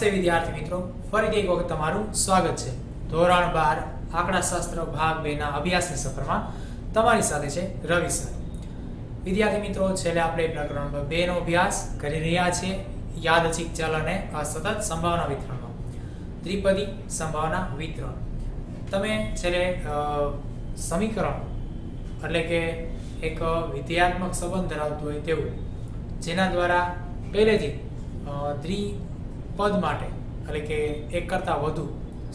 નમસ્તે વિદ્યાર્થી મિત્રો, ફરીથી એક વખત તમારું સ્વાગત છે. ધોરણ 12 આંકડાશાસ્ત્ર ભાગ 2 ના અભ્યાસની સફરમાં તમારી સાથે છે રવિ સર. વિદ્યાર્થી મિત્રો, છેલ્લે આપણે પ્રકરણ નંબર 2 નો અભ્યાસ કરી રહ્યા છીએ. યાદચ્છિક ચલ અને અસતત સંભાવના વિતરણનો દ્વિપદી સંભાવના વિતરણ. તમે છેલ્લે સમીકરણ એટલે કે એક વિધેયાત્મક સંબંધ ધરાવતું હોય તેવું, જેના દ્વારા પહેલેથી દ્વિપદ માટે એટલે કે એક કરતાં વધુ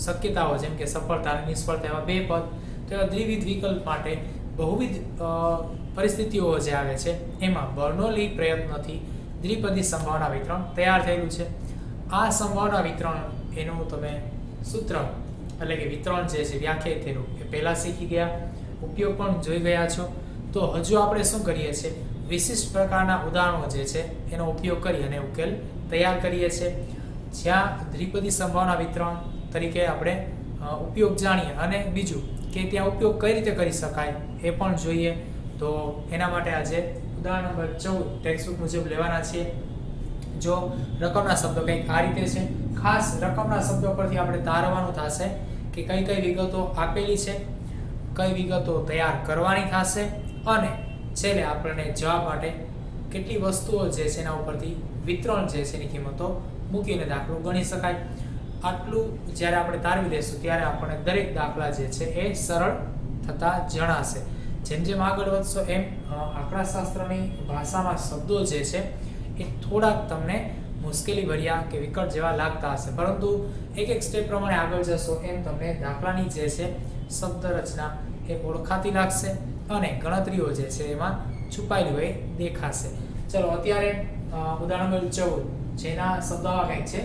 શક્યતાઓ, જેમ કે સફળતા અને નિષ્ફળતા, એવા બે પદ, તો એવા દ્વિવિધ વિકલ્પ માટે બહુવિધ પરિસ્થિતિઓ જે આવે છે એમાં બર્નોલી પ્રયત્નથી દ્વિપદી સંભાવના વિતરણ તૈયાર થયેલું છે. આ સંભાવના વિતરણ એનું તમે સૂત્ર એટલે કે વિતરણ જે છે વ્યાખ્યાયિત થયેલું એ પહેલાં શીખી ગયા, ઉપયોગ પણ જોઈ ગયા છો. તો હજુ આપણે શું કરીએ છીએ, વિશિષ્ટ પ્રકારના ઉદાહરણો જે છે એનો ઉપયોગ કરી અને ઉકેલ તૈયાર કરીએ છીએ. જ્યાં દ્વિપદી સંભાવના વિતરણ તરીકે આપણે ઉપયોગ જાણીએ અને બીજું કે ત્યાં ઉપયોગ કઈ રીતે કરી શકાય એ પણ જોઈએ. તો એના માટે આજે ઉદાહરણ નંબર 14 ટેક્સ્ટબુક મુજબ લેવાના છીએ. જો રકમના શબ્દો કંઈક આ રીતે છે. ખાસ રકમના શબ્દો પરથી આપણે તારવાનું થશે કે કઈ કઈ વિગતો આપેલી છે, કઈ વિગતો તૈયાર કરવાની થશે અને છેલ્લે આપણને જવાબ માટે કેટલી વસ્તુઓ જે છે એના ઉપરથી વિતરણ જે છે એની કિંમતો મૂકીને દાખલો ગણી શકાય. આટલું જ્યારે આપણે તારવી લઈશું ત્યારે આપણને દરેક દાખલા જે છે એ સરળ થતા જણાશે. જેમ જેમ આગળ વધશો એમ આંકડાશાસ્ત્રની ભાષામાં શબ્દો જે છે એ થોડાક તમને મુશ્કેલી ભર્યા કે વિકટ જેવા લાગતા હશે, પરંતુ એક એક સ્ટેપ પ્રમાણે આગળ જશો એમ તમને દાખલાની જે છે શબ્દ રચના એ ઓળખાતી લાગશે અને ગણતરીઓ જે છે એમાં છુપાયેલી હોય દેખાશે. ચલો અત્યારે ઉદાહરણ નંબર 14, જેના શબ્દો આવા કંઈક છે.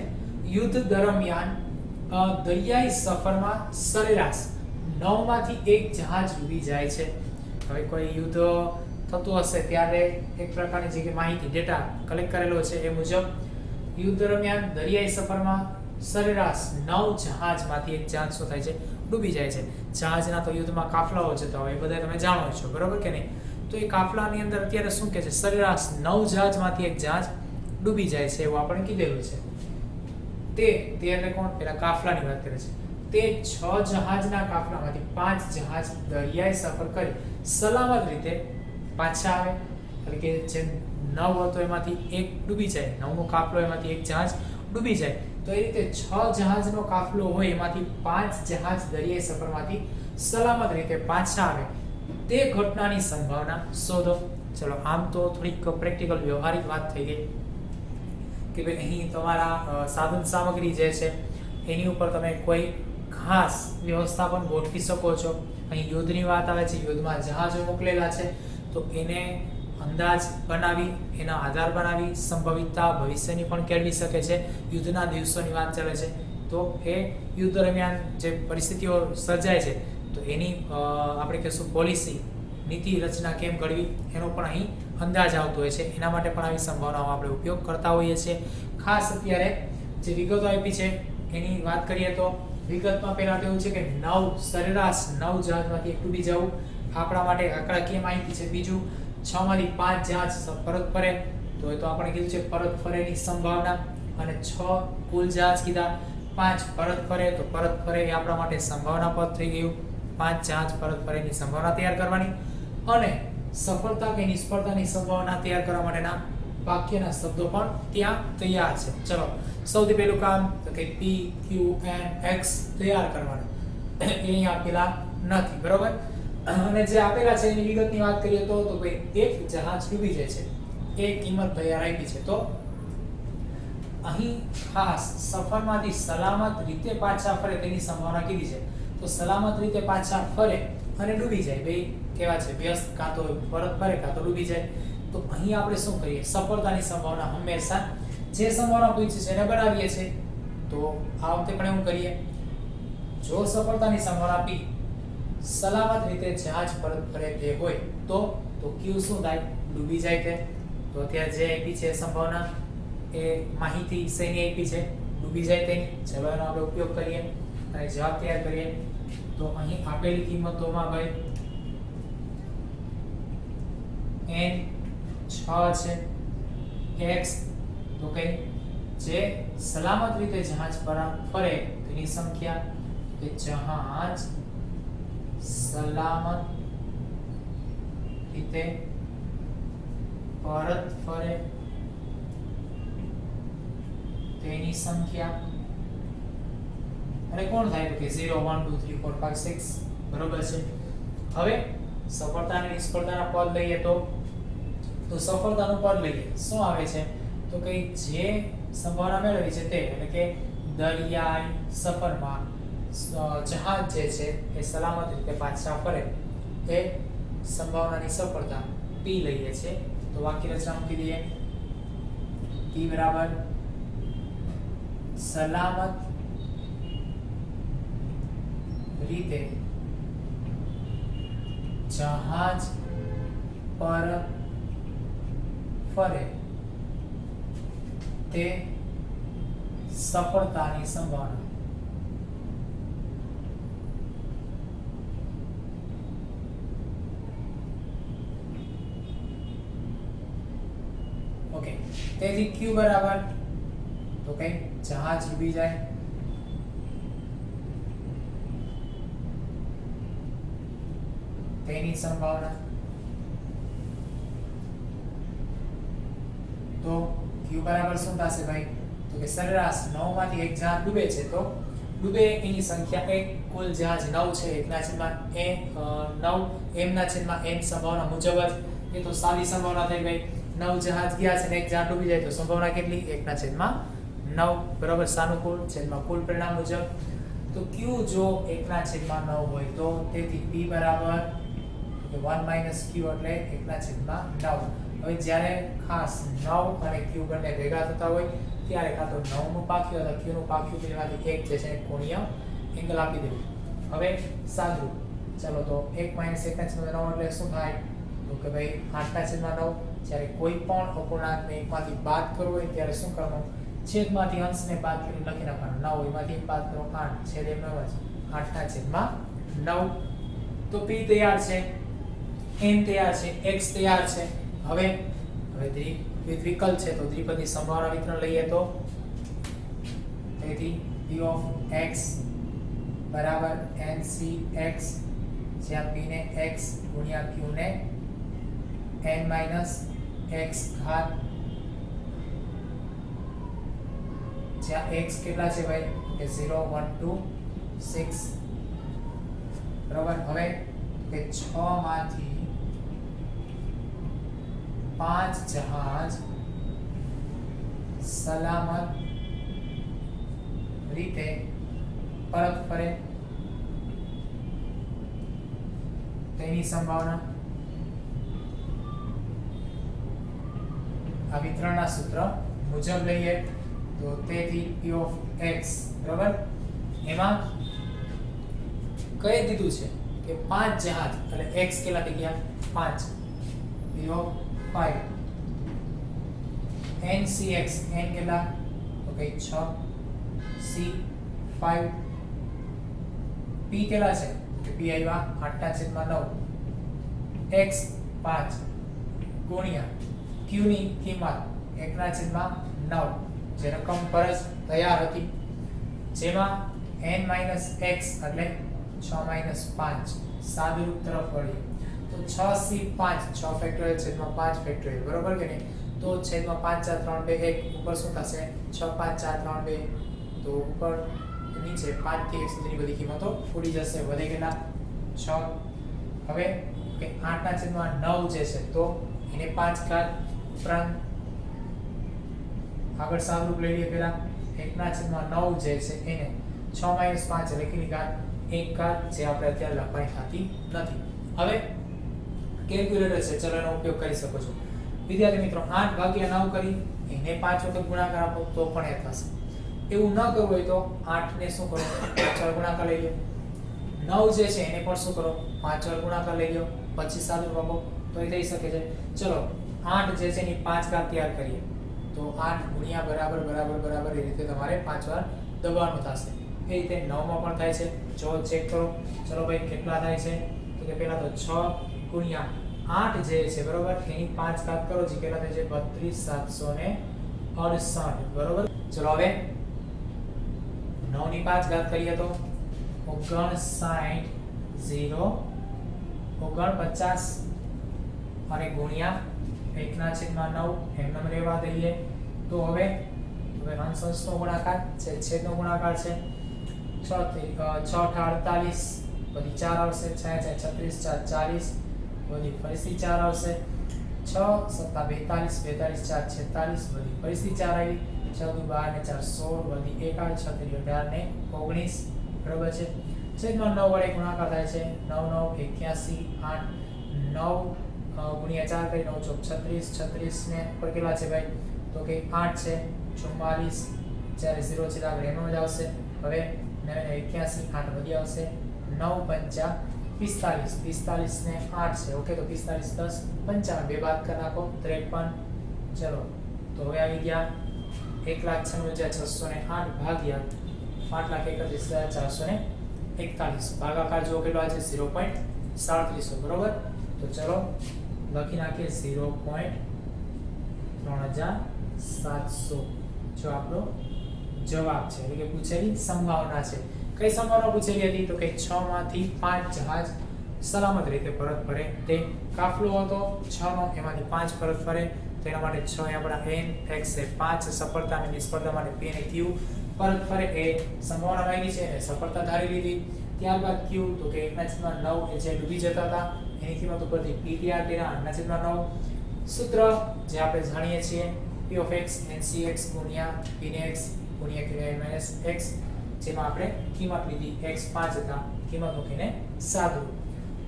યુદ્ધ દરમિયાન દરિયાઈ સફરમાં સરેરાશ 9 માંથી 1 જહાજ ડૂબી જાય છે. હવે કોઈ યુદ્ધ થતું હશે ત્યારે એક પ્રકારની જે માહિતી ડેટા કલેક્ટ કરેલો છે એ મુજબ યુદ્ધ દરમિયાન દરિયાઈ સફરમાં સરેરાશ 9 જહાજમાંથી 1 જહાજ શું થાય છે, ડૂબી જાય છે. જહાજના તો યુદ્ધમાં કાફલાઓ જતા હોય, એ બધા તમે જાણો છો, બરોબર કે નહીં? તો એ કાફલાની અંદર અત્યારે શું કહે છે, સરેરાશ 9 જહાજમાંથી 1 જહાજ ડૂબી જાય છે એવું આપણે કીધેલું છે. તે એટલે કોણ? પેલા કાફલાની વાત કરે છે. તે 6 જહાજના કાફલામાંથી 5 જહાજ દરિયાઈ સફર કરી સલામત રીતે પાછા આવે. એટલે કે જેમ 9 હતો એમાંથી 1 ડૂબી જાય, 9નો કાફલો એમાંથી 1 જહાજ ડૂબી જાય, તો એ રીતે 6 જહાજનો કાફલો હોય એમાંથી 5 જહાજ દરિયાઈ સફરમાંથી સલામત રીતે પાછા આવે. તે ઘટનાની સંભાવના શોધો. ચલો, આમ તો થોડીક પ્રેક્ટિકલ વ્યવહારિક વાત થઈ ગઈ કે ભાઈ અહીં તમારા સાધન સામગ્રી જે છે એની ઉપર તમે કોઈ ખાસ વ્યવસ્થા પણ ગોઠવી શકો છો. અહીં યુદ્ધની વાત આવે છે, યુદ્ધમાં જહાજો મોકલેલા છે, તો એને અંદાજ બનાવી, એના આધાર બનાવી સંભવિતતા ભવિષ્યની પણ કેળવી શકે છે. યુદ્ધના દિવસોની વાત ચાલે છે તો એ યુદ્ધ દરમિયાન જે પરિસ્થિતિઓ સર્જાય છે તો એની આપણે કહીશું પોલિસી, નીતિ રચના કેમ ઘડવી એનો પણ અહીં અંદાજ આવતો હોય છે. એના માટે પણ આવી સંભાવનાઓ આપણે ઉપયોગ કરતા હોઈએ છીએ. ખાસ અત્યારે જે વિગતો આપી છે એની વાત કરીએ તો વિગતમાં પહેલા તો એવું છે કે 9 સરેરાશ 9 જહાજમાંથી 1 ડૂબી જવું આપણા માટે આંકડાકીય માહિતી છે. બીજું 6 માંથી 5 જહાજ પરત ફરે, તો એ તો આપણે કીધું છે પરત ફરેની સંભાવના, અને 6 કુલ જહાજ કીધા, 5 પરત ફરે, તો પરત ફરે એ આપણા માટે સંભાવના પદ થઈ ગયું. 5 જહાજ પરત ફરેની સંભાવના તૈયાર કરવાની અને સફળતા કે નિષ્ફળતાની સંભાવના તૈયાર કરવા માટેના વાક્યના શબ્દો પણ ત્યાં તૈયાર છે. ચલો, સૌથી પહેલું કામ તો કે P, Q, N, X તૈયાર કરવાનું. એ અહીં આપેલા નથી, બરોબર? અને જે આપેલા છે એની વિગતની વાત કરીએ તો ભાઈ એક જહાજ ડૂબી જાય છે, એ કિંમત તૈયાર આપી છે. તો અહીં ખાસ સફરમાંથી સલામત રીતે પાછા ફરે તેની સંભાવના કીધી છે. તો સલામત રીતે પાછા ફરે અને ડૂબી જાય, બે કેવા છે, વ્યસ્ત, કાં તો પરત ફરે કાં તો ડૂબી જાય. તો અહીં આપણે શું કરીએ, સફળતાની સંભાવના હંમેશા જે સંભાવના પૂછી છે એને બનાવીએ છીએ. તો આ વખતે પણ એવું કરીએ, જો સફળતાની સંભાવના P સલામત રીતે જહાજ પરત ફરે તે હોય તો Q શું થાય, ડૂબી જાય તે. તો અત્યારે જે આપી છે સંભાવના એ માહિતી શેની આપી છે, ડૂબી જાય તેની. ચલો એનો આપણે ઉપયોગ કરીએ અને જવાબ તૈયાર કરીએ. તો અહીં આપેલી કિંમતોમાં ભાઈ N 6 છે, X તો કઈ જે સલામત રીતે જહાજ પર ફરે તેની સંખ્યા કે જહાજ સલામત રીતે પરત ફરે તેની સંખ્યા અને કોણ થાય તો કે 0 1 2 3 4 5 6 બરોબર છે. હવે સફળતા અને નિષ્ફળતાના પદ લઈએ તો સફળતાનું પદ લઈએ શું આવે છે તો કે જે સંભાવના મેળવી છે તે એટલે કે દરિયાઈ સફરમાં જહાજ જે છે એ સલામત રીતે પાછા ફરે એ સંભાવનાની સફળતા P લઈએ છે. તો વાક્ય રચના મૂકી દઈએ. P બરાબર સલામત રીતે જહાજ પર ફરે તે સફળતાની સંભાવના. ઓકે, તેથી Q બરાબર તો કે જહાજ ડૂબી જાય તેની સંભાવના. તો Q બરાબર શું થશે ભાઈ તો કે સરેરાશ 9 માંથી એક જહાજ ડૂબે છે તો ડૂબે એની સંખ્યા એક કુલ જહાજ 9 છે 1/9 m ના છેદમાં n સંભાવના મુજબ જ એ તો સાદી સંભાવના થઈ ભાઈ 9 જહાજ ગયા છે ને એક જહાજ ડૂબી જાય તો સંભાવના કેટલી 1/9 બરાબર સાનુકૂળ છેદમાં કુલ પરિણામ મુજબ. તો Q જો 1/9 હોય તો તેથી P બરાબર 1 - Q એટલે 1/9. હવે જ્યારે ખાસ 9 અને Q બંને ભેગા થતા હોય ત્યારે કાં તો 9 નું પાક્યું અથવા Q નું પાક્યું બેમાંથી એક જે છે કોણીય એંગલ આપી દેવું. હવે સાદું ચાલો તો 1 - 1/9 એટલે શું થાય તો કે ભાઈ 8/9. જ્યારે કોઈ પણ અપૂર્ણાંકને એકમાંથી બાદ કરવો હોય ત્યારે શું કરવાનું છેદમાંથી અંશને બાદ કરી લખી નાખવાનું 9 એમાંથી બાદ કરો 8 છેદ એમ 8/9. તો P તૈયાર છે, n તૈયાર છે, x તૈયાર છે. હવે દ્વિવિધ વિકલ્પ છે તો દ્વિપદી સંભાવના વિતરણ લઈએ તો તેથી P of x બરાબર ncx જ્યાં p ને x ગુણ્યા q ને n minus x ઘાત જ્યાં x કેટલા છે ભાઈ કે 0 1 2 6 બરાબર. હવે કે 6 માંથી 5 જહાજ સલામત રીતે પરત ફરે તેની સંભાવના. આ વિતરણના સૂત્ર મુજબ લઈએ તો તેથી P of x બરાબર એમાં કહી દીધું છે કે 5 જહાજ એટલે x કેટલા થઈ ગયા 5 P of 5 ncx n કેટલા તો કે 6 c 5 p કેટલા છે કે p આવ્યા 8/9 x 5 ગુણ્યા q ની કિંમત 1/9 જે રકમ પર જ તૈયાર હતી જેમાં n - x એટલે 6 - 5 સાદુરૂપ તરફ વળીએ તો 6 c 5 6 ફેક્ટોરિયલ છેદમાં 5 ફેક્ટોરિયલ બરોબર કે નહીં. તો છેદમાં 5 4 3 2 1 ઉપર શું થશે 6 5 4 3 2 તો ઉપર નીચે 5 થી 1 સુધીની બધી કિંમતો ઉડી જશે વધે કેટલા 6. હવે કે 8/9 જે છે તો એને 5 ઘાત ઉપરાંત આગળ સાદુરૂપ લઈ લઈએ પહેલા 1/9 જે છે એને 6 - 5 એટલે કેટલી ઘાત 1 ઘાત જે આપણે અત્યારે લખવાની થતી નથી. હવે કેલ્ક્યુલેટર છે ચલો એનો ઉપયોગ કરી શકો છો. વિદ્યાર્થી મિત્રો 8/9 કરી એને 5 વખત ગુણાકાર આપો તો પણ એ થશે. એવું ન કરવું હોય તો 8 ને શું કરો 5 વાર ગુણાકાર લઈ લો. 9 જે છે એને પણ શું કરો 5 વાર ગુણાકાર લઈ લો પછી સાદુરૂપ આપો તો એ થઈ શકે છે. ચલો 8 જે છે એની 5 ઘાત તૈયાર કરીએ તો 8 ગુણ્યા બરાબર બરાબર બરાબર એ રીતે તમારે 5 વાર દબાવવાનું થશે. એ રીતે 9 માં પણ થાય છે. જો ચેક કરો ચલો ભાઈ કેટલા થાય છે તો કે પહેલા તો 6 ગુણ્યા 8 જે છે બરોબર એની 5 ઘાત કરો જે કેટલા થાય છે 32768 બરોબર. ચલો હવે 9 ની 5 ઘાત કરીએ તો 59 0 49 અને ગુણ્યા 1/9 એમનેમ રહેવા દઈએ તો હવે અંશનો ગુણાકાર છે છેદનો ગુણાકાર છે 6 48 વધી 4 આવશે 6 36 4 40 વધી ફરીથી 4 આવશે 6 7 42 42 4 46 વધી ફરીથી 4 આવી 6 2 12 ને 4 16 વધી 1 આવે 6 3 18 ને 19 બરાબર છે છેદમાં 9 વડે ગુણાકાર થાય છે 9 9 81 8 9 ગુણ્યા 4 કરી 9 ચોક 36 36 ને પર કેટલા છે ભાઈ તો કે 8 છે 44 જ્યારે 0 છે આગળ એનો જ આવશે હવે 9 81 8 વધી આવશે 9 5 45 45 ને 8 છે ઓકે તો 45 10 55 બે બાદ કરી નાખો 53 ચલો તો હવે આવી ગયા 1,96,608 ભાગ્યા 5,31,441 ભાગાકાર જો કેટલો આવે છે 0.37 બરોબર તો ચલો લખી નાખીએ 0.3700 જો આપણો જવાબ છે એટલે કે પૂછેલી સંભાવના છે કઈ સંભાવના પૂછેલી હતી તો કે 6 માંથી 5 જહાજ સલામત રીતે પરત ફરે તે કાફલો હતો 6 નો એમાંથી 5 પરત ફરે તો એના માટે 6 આપણા n x એ 5 સફળતા અને નિષ્ફળતા માટે p અને q પરત ફરે એ સંભાવના માંગી છે અને સફળતા ધારી લીધી ત્યારબાદ q તો કે 1/9 એ જે ડૂબી જતા હતા એની કિંમત ઉપરથી ptrt ના 8/9 સૂત્ર જે આપણે જાણીએ છીએ p of x ncx ગુણ્યા p ને x ગુણ્યા q ને x જેમાં આપણે કિંમત લીધી x 5 હતા કિંમત મૂકીને સાદું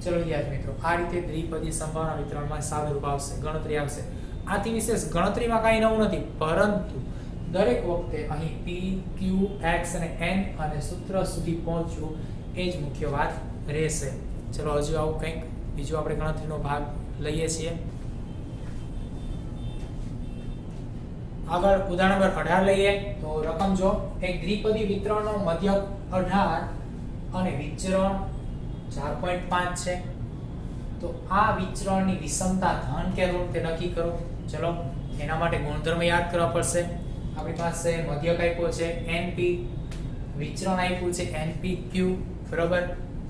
ચલો વિદ્યાર્થી મિત્રો આ રીતે દ્વિપદી સંભાવના વિતરણમાં સાદુરૂપ આવશે ગણતરી આવશે આથી વિશેષ ગણતરીમાં કાંઈ નવું નથી પરંતુ દરેક વખતે અહીં p q x અને n અને સૂત્ર સુધી પહોંચવું એ જ મુખ્ય વાત રહેશે ચલો હજુ આવું કંઈક બીજો આપણે ગણતરીનો ભાગ લઈએ છીએ આગળ ઉદાહરણ નંબર 18 લઈએ તો રકમ જો એક દ્વિપદી વિતરણનો મધ્યક 18 અને વિચરણ 4.5 છે તો આ વિચરણની વિષમતા ધન કે ઋણ તે નક્કી કરો ચલો એના માટે ગુણધર્મ યાદ કરવા પડશે આપણી પાસે મધ્યક આપ્યો છે np વિચરણ આપ્યું છે npq બરાબર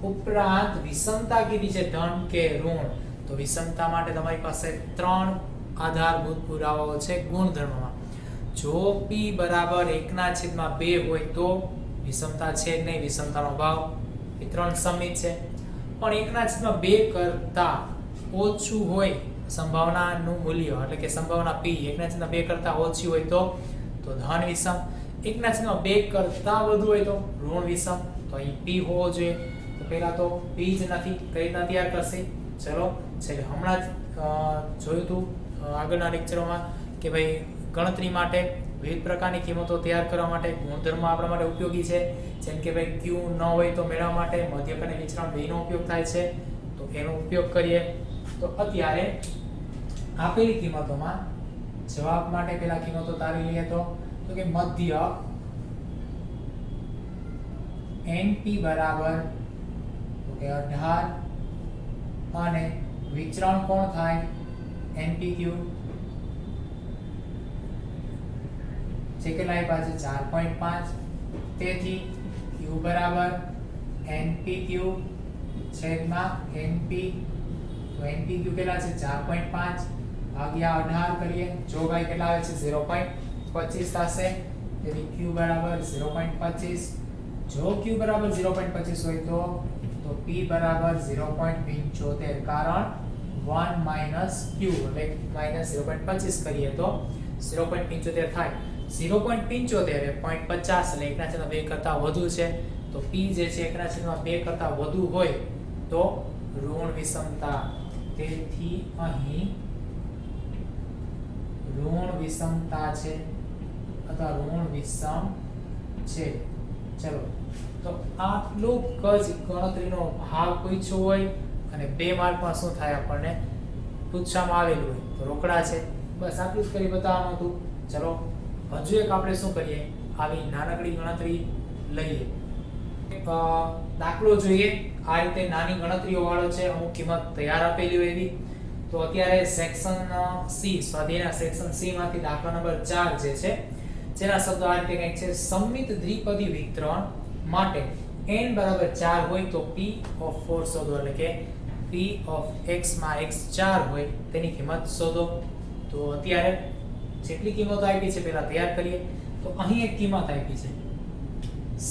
ઉપરાંત વિષમતા કીધી છે ધન કે ઋણ તો વિષમતા માટે તમારી પાસે 3 આધારભૂત પુરાવાઓ છે ગુણધર્મમાં જો p બરાબર 1/2 હોય તો વિષમતા છે જ નહીં વિષમતાનો ભાવ વિતરણ સમિત છે પણ 1/2 કરતા ઓછું હોય સંભાવનાનું મૂલ્ય એટલે કે સંભાવના p 1/2 કરતા ઓછી હોય તો ધન વિષમ 1/2 કરતા વધુ હોય તો ઋણ વિષમ તો અહીં p હોવો જોઈએ તો પહેલા તો p જ નથી કઈ રીતના તૈયાર કરશે ચલો છે હમણાં જ જોયું હતું આગળના લેક્ચરોમાં કે ભાઈ ગણતરી માટે વિવિધ પ્રકારની કિંમતો તૈયાર કરવા માટે ગુણધર્મ આપણા માટે ઉપયોગી છે જેમ કે ભાઈ q ન હોય તો મેળવવા માટે મધ્યક અને વિચરણ બેનો ઉપયોગ થાય છે તો એનો ઉપયોગ કરીએ તો અત્યારે આપેલી કિંમતોમાં જવાબ માટે પેલા કિંમતો તારી લઈએ તો કે મધ્યક np બરાબર તો કે 18 અને વિચરણ કોણ થાય npq જે કેટલા આપ્યા છે 4.5 તેથી q બરાબર npq છેદમાં np તો npq કેટલા છે 4.5 ભાગ્યા 18 કરીએ જો ભાઈ કેટલા આવે છે 0.25 થશે તેથી q બરાબર 0.25 જો q બરાબર 0.25 હોય તો p બરાબર 0.75 કારણ 1 q એટલે -0.25 કરીએ તો 0.75 થાય 0.75 એ 0.50 એટલે 1/2 કરતા વધુ છે તો p જે છે 1/2 કરતા વધુ હોય તો ઋણ વિષમતા તેથી અહીં ઋણ વિષમતા છે અથવા ઋણ વિષમ છે ચલો તો આટલું જ ગણતરીનો ભાગ પૂછ્યો હોય અને 2 માર્કમાં શું થાય આપણને પૂછવામાં આવેલું હોય તો રોકડા છે બસ આટલું જ કરી બતાવવાનું હતું ચલો હજુ એક આપણે શું કરીએ આવી નાનકડી ગણતરી લઈએ દાખલો જોઈએ આ રીતે નાની ગણતરીઓ વાળો છે અમુક કિંમત તૈયાર આપેલી હોય એવી તો અત્યારે સેક્શન C સ્વાધ્યાયના સેક્શન C માંથી દાખલા નંબર 4 જે છે જેના શબ્દો આ રીતે કંઈક છે સમમિત દ્વિપદી વિતરણ માટે n બરાબર 4 હોય તો p of 4 શોધો, એટલે કે p of x માં x 4 હોય તેની કિંમત શોધો. તો અત્યારે જેટલી કિંમતો આપી છે પહેલા તૈયાર કરીએ. તો અહીં એક કિંમત આપી છે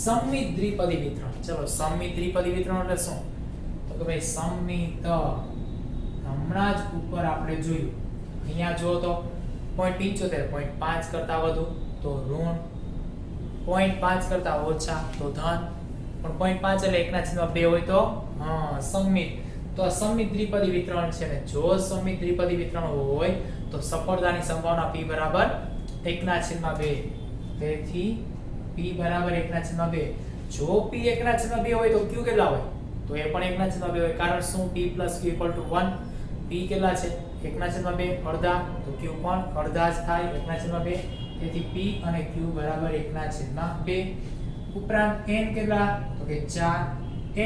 સમમિત દ્વિપદી વિતરણ. ચલો સમમિત દ્વિપદી વિતરણ એટલે શું? તો કે ભાઈ સમમિત હમણાં જ ઉપર આપણે જોયું, અહીંયા જો તો 0.75 0.5 કરતા વધુ તો ઋણ, 0.5 કરતા ઓછા તો ધન, પણ 0.5 એટલે 1/2 હોય તો સમમિત. તો આ સમમિત દ્વિપદી વિતરણ છે ને જો સમમિત દ્વિપદી વિતરણ હોય તો સફળતાની સંભાવના p બરાબર 1/2. તેથી p બરાબર 1/2. જો p 1/2 હોય તો q કેટલા હોય? તો એ પણ 1/2 હોય. કારણ શું? p + q = 1. p કેટલા છે? 1/2 અડધા, તો q પણ અડધા જ થાય 1/2. તેથી p અને q બરાબર 1/2. ઉપરાંત n કેટલા? તો કે 4.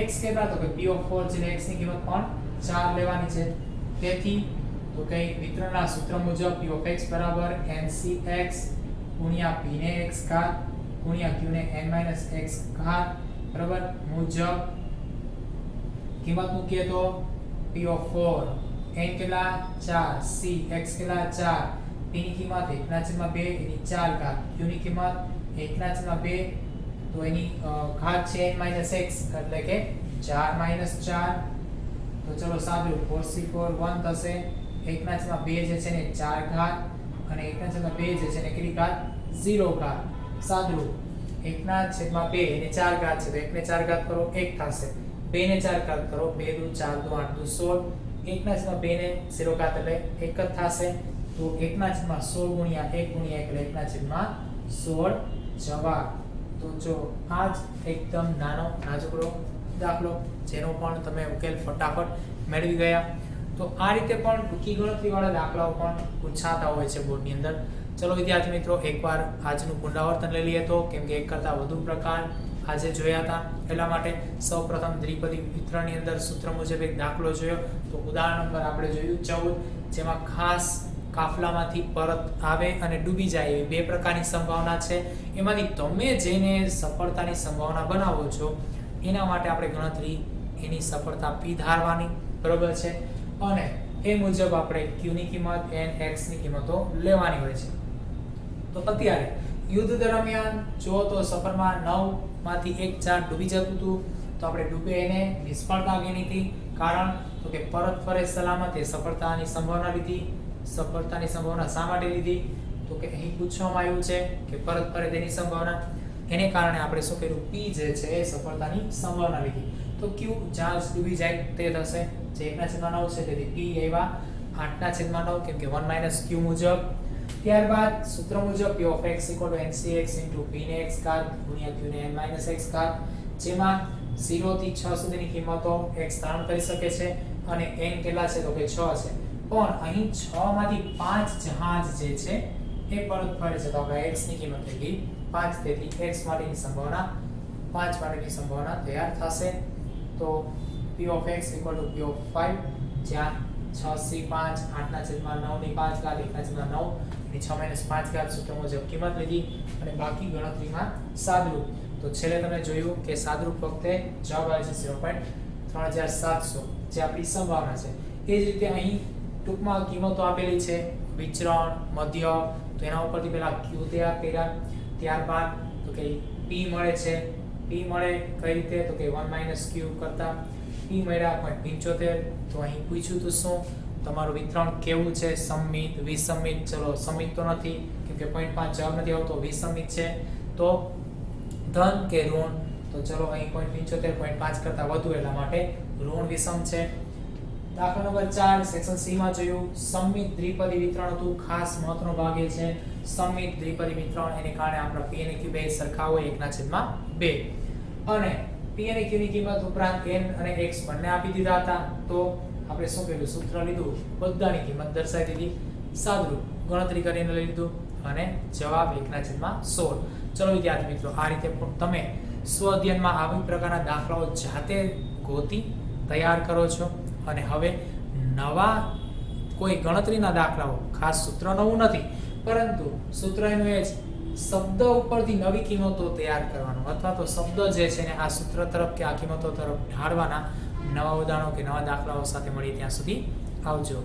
x કેટલા? તો કે p of 4 છે, x ની કિંમત પણ 4 લેવાની છે. તેથી તો કે વિતરણના સૂત્ર મુજબ p of x બરાબર ncx ગુણ્યા p ને x ઘાત ગુણ્યા q ને n - x ઘાત બરાબર મુજબ કિંમત મૂકીએ તો p of 4 n કેટલા? 4, c x કેટલા? 4, p ની કિંમત 1/2 એની 4 ઘાત, q ની કિંમત 1/2 તો એની ઘાત છે n - x એટલે કે 4 - 4. તો ચલો સાદું 4c4 1 થશે. 1/2 જે છે ને 4 ઘાત અને 1/2 જે છે ને કેટલી ઘાત? 0 ઘાત. સાદું 1/2 એને 4 ઘાત છે તો 1 ને 4 ઘાત કરો 1 થશે. 2 ને 4 ઘાત કરો 2 દુ 4 દુ 8 દુ 16. 1/2 ને 0 ઘાત એટલે 1 જ થશે. તો 1/16 ગુણ્યા 1 ગુણ્યા 1 એટલે 1/16 જવાબ. તો જો આ જ એકદમ નાનો નાજુકડો દાખલો જેનો પણ તમે ઉકેલ ફટાફટ મેળવી ગયા. તો આ રીતે પણ ટૂંકી ગણતરી વાળા દાખલાઓ પણ પૂછાતા હોય છે બોર્ડની અંદર. ચલો વિદ્યાર્થી મિત્રો એકવાર આજનું પુનરાવર્તન લઈ લઈએ તો, કેમ કે એક કરતાં વધુ પ્રકાર આજે જોયા હતા એટલા માટે સૌપ્રથમ દ્વિપદી વિતરણની અંદર સૂત્ર મુજબ એક દાખલો જોયો. તો ઉદાહરણ નંબર આપણે જોયું 14, જેમાં ખાસ કાફલામાંથી પરત આવે અને ડૂબી જાય એવી બે પ્રકારની સંભાવના છે. એમાંથી તમે જેને સફળતાની સંભાવના બનાવો છો એના માટે આપણે ગણતરી એની સફળતા p ધારવાની બરોબર છે, અને એ મુજબ આપણે q ની કિંમત n x ની કિંમતો લેવાની હોય છે. તો અત્યારે યુદ્ધ દરમિયાન જો તો સફરમાં 9 માંથી 1 ચાર ડૂબી જતું હતું તો આપણે ડૂબે એને નિષ્ફળતા ગણી હતી. કારણ તો કે પરત ફરે સલામત એ સફળતાની સંભાવના લીધી. સફળતાની સંભાવના શા માટે લીધી? તો કે અહીં પૂછવામાં આવ્યું છે કે પરત ફરે તેની સંભાવના, એને કારણે આપણે શું કર્યું? p જે છે એ સફળતાની સંભાવના લીધી. તો q જ્યાં ડૂબી જાય તે થશે જે 1/9 છે તેથી p આવ્યા 8/9 કેમ કે 1 - q મુજબ. ત્યારબાદ સૂત્ર મુજબ p of x = ncx * p ને x ઘાત ગુણ્યા q ને n - x ઘાત, જેમાં 0 થી 6 સુધીની કિંમતો x ધારણ કરી શકે છે અને n કેટલા છે? તો કે 6 છે. પણ અહીં 6 માંથી 5 જહાજ જે છે એ પરત ફરે છે તો આપણે x ની કિંમત કેટલી? 5. તેથી x માટેની સંભાવના 5 માટેની સંભાવના તૈયાર થશે. તો p of x = p of 5, જ્યાં 6c5 8/9 ની 5 ઘાત 1/9 ની 6 - 5 ઘાત સૂત્ર મુજબ કિંમત લીધી અને બાકી ગણતરીમાં સાદરૂપ. તો છેલ્લે તમે જોયું કે સાદરૂપ વખતે જવાબ આવે છે 0.3700 જે આપણી સંભાવના છે. એ જ રીતે અહીં ટૂંકમાં કિંમતો આપેલી છે વિચરણ, મધ્ય. તો એના ઉપરથી પહેલા q તૈયાર કર્યા, ત્યારબાદ તો કે p મળે છે. p મળે કઈ રીતે? તો કે 1 - q કરતા p મળ્યા 0.75. તો અહીં પૂછ્યું તો શું તમારું વિતરણ કેવું છે? સમમિત, વિસમિત? ચલો સમિત તો નથી કેમ કે 0.5 જવાબ નથી આવતો, વિસમિત છે. તો ધન કે ઋણ? તો ચલો અહીં 0.75 0.5 કરતા વધુ એટલા માટે ઋણ વિષમ છે. દાખલા નંબર 4 સેક્શન C માં જોયું સમમિત દ્વિપદી વિતરણ હતું. ખાસ મહત્વનો ભાગ એ છે સમમિત દ્વિપદી વિતરણ, એને કારણે આપણા p અને q બે સરખા હોય 1/2 અને p અને q ની કિંમત ઉપરાંત n અને x બંને આપી દીધા હતા. તો આપણે શું કર્યું? સૂત્ર લીધું, બધાની કિંમત દર્શાવી દીધી, સાદરૂપ ગણતરી કરીને લઈ લીધું અને જવાબ 1/16. ચલો વિદ્યાર્થી મિત્રો આ રીતે પણ તમે સ્વ અધ્યયનમાં આવી પ્રકારના દાખલાઓ જાતે ગોતી તૈયાર કરો છો. અને હવે નવા કોઈ ગણતરીના દાખલાઓ, ખાસ સૂત્ર નવું નથી પરંતુ સૂત્ર એનું એ જ શબ્દ ઉપરથી નવી કિંમતો તૈયાર કરવાનો અથવા તો શબ્દ જે છે ને આ સૂત્ર તરફ કે આ કિંમતો તરફ ઢાળવાના. નવા ઉદાહરણો કે નવા દાખલાઓ સાથે મળી ત્યાં સુધી આવજો.